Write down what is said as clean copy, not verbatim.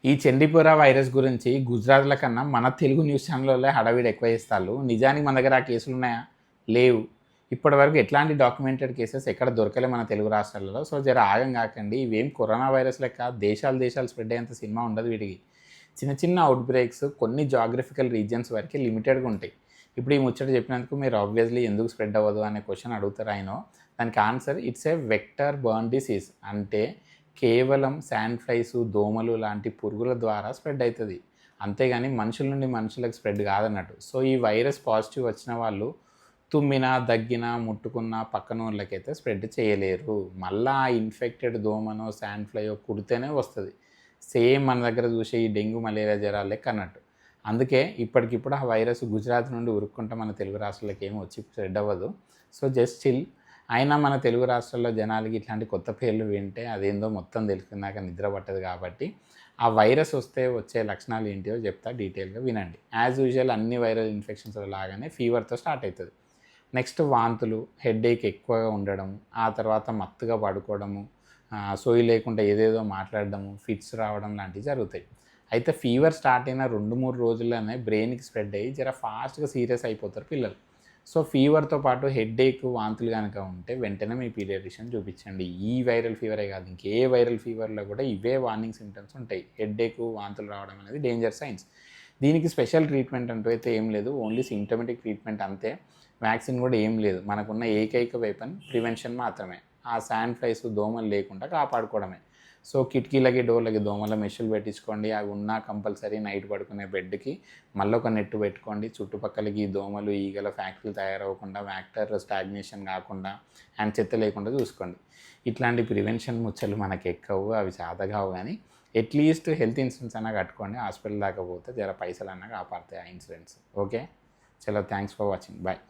ఈ చండీపుర వైరస్ గురించి గుజరాత్ల కన్నా మన తెలుగు న్యూస్ ఛానళ్ళలో హడావిడి ఎక్కువ చేస్తారు. నిజానికి మన దగ్గర ఆ కేసులు ఉన్నాయా? లేవు. ఇప్పటివరకు ఎట్లాంటి డాక్యుమెంటెడ్ కేసెస్ ఎక్కడ దొరకలే మన తెలుగు రాష్ట్రాలలో. సో జర ఆగం కాకండి. ఇవేం కరోనా వైరస్ లెక్క దేశాలు స్ప్రెడ్ అయ్యేంత సినిమా ఉండదు వీటికి. చిన్న చిన్న అవుట్ బ్రేక్స్ కొన్ని జాగ్రఫికల్ రీజియన్స్ వరకే లిమిటెడ్గా ఉంటాయి. ఇప్పుడు ఈ ముచ్చట చెప్పినందుకు మీరు ఆబ్వియస్లీ ఎందుకు స్ప్రెడ్ అవ్వదు అనే క్వశ్చన్ అడుగుతారు. ఆయన దానికి answer it's a vector burn disease. అంటే కేవలం శాండ్ ఫ్లైస్, దోమలు లాంటి పురుగుల ద్వారా స్ప్రెడ్ అవుతుంది. అంతేగాని మనుషుల నుండి మనుషులకు స్ప్రెడ్ కాదన్నట్టు. సో ఈ వైరస్ పాజిటివ్ వచ్చిన వాళ్ళు తుమ్మినా, దగ్గినా, ముట్టుకున్న పక్కన వాళ్ళకైతే స్ప్రెడ్ చేయలేరు. మళ్ళీ ఆ ఇన్ఫెక్టెడ్ దోమనో శాండ్ ఫ్లైయో కుడితేనే వస్తుంది. సేమ్ మన దగ్గర చూసే ఈ డెంగ్యూ, మలేరియా జ్వరాలు లెక్క అన్నట్టు. అందుకే ఇప్పటికిప్పుడు ఆ వైరస్ గుజరాత్ నుండి ఉరుక్కుంటే మన తెలుగు రాష్ట్రాలకు ఏమి వచ్చి స్ప్రెడ్ అవ్వదు. So just chill. అయినా మన తెలుగు రాష్ట్రాల్లో జనాలకి ఇట్లాంటి కొత్త పేర్లు వింటే అదేందో మొత్తం తెలుసుకున్నాక నిద్ర పట్టదు. కాబట్టి ఆ వైరస్ వస్తే వచ్చే లక్షణాలు ఏంటియో చెప్తా, డీటెయిల్గా వినండి. యాజ్ యూజువల్ అన్ని వైరల్ ఇన్ఫెక్షన్స్ లాగానే ఫీవర్తో స్టార్ట్ అవుతుంది. నెక్స్ట్ వాంతులు, హెడేక్ ఎక్కువగా ఉండడం, ఆ తర్వాత మత్తుగా పడుకోవడము, సోయి లేకుండా ఏదేదో మాట్లాడడము, ఫిట్స్ రావడం లాంటివి జరుగుతాయి. అయితే ఫీవర్ స్టార్ట్ అయిన 2-3 రోజుల్లోనే బ్రెయిన్కి స్ప్రెడ్ అయ్యి జర ఫాస్ట్గా సీరియస్ అయిపోతారు పిల్లలు. సో ఫీవర్తో పాటు హెడేక్, వాంతులు కనుక ఉంటే వెంటనే మీ పీడియాట్రిషియన్ చూపించండి. ఈ వైరల్ ఫీవరే కాదు, ఇంకే వైరల్ ఫీవర్లో కూడా ఇవే వార్నింగ్ సిమ్టమ్స్ ఉంటాయి. హెడేక్, వాంతులు రావడం అనేది డేంజర్ సైన్స్. దీనికి స్పెషల్ ట్రీట్మెంట్ అంటూ అయితే ఏం లేదు, ఓన్లీ సింప్టమెటిక్ ట్రీట్మెంట్ అంతే. వ్యాక్సిన్ కూడా ఏం లేదు. మనకున్న ఏకైక వెపన్ ప్రివెన్షన్ మాత్రమే. ఆ శాండ్ ఫ్లైస్, దోమలు లేకుండా కాపాడుకోవడమే. సో కిటికీలకి, డోర్లకి దోమల మెషులు పెట్టించుకోండి. అవి ఉన్నా కంపల్సరీ నైట్ పడుకునే బెడ్కి మళ్ళీ ఒక నెట్ పెట్టుకోండి. చుట్టుపక్కలకి దోమలు, ఈగల ఫ్యాక్టరీలు తయారవ్వకుండా, వ్యాక్టర్ స్టాగ్నేషన్ కాకుండా, అండ్ చెత్త లేకుండా చూసుకోండి. ఇట్లాంటి ప్రివెన్షన్ ముచ్చలు మనకి ఎక్కవు, అవి చాతగావు. కానీ అట్లీస్ట్ హెల్త్ ఇన్సూరెన్స్ అయినా కట్టుకోండి. హాస్పిటల్ దాకా పోతే జర పైసలు అన్నా కాపాడుతాయి ఆ ఇన్సూరెన్స్. ఓకే, చలో, థ్యాంక్స్ ఫర్ వాచింగ్, బాయ్.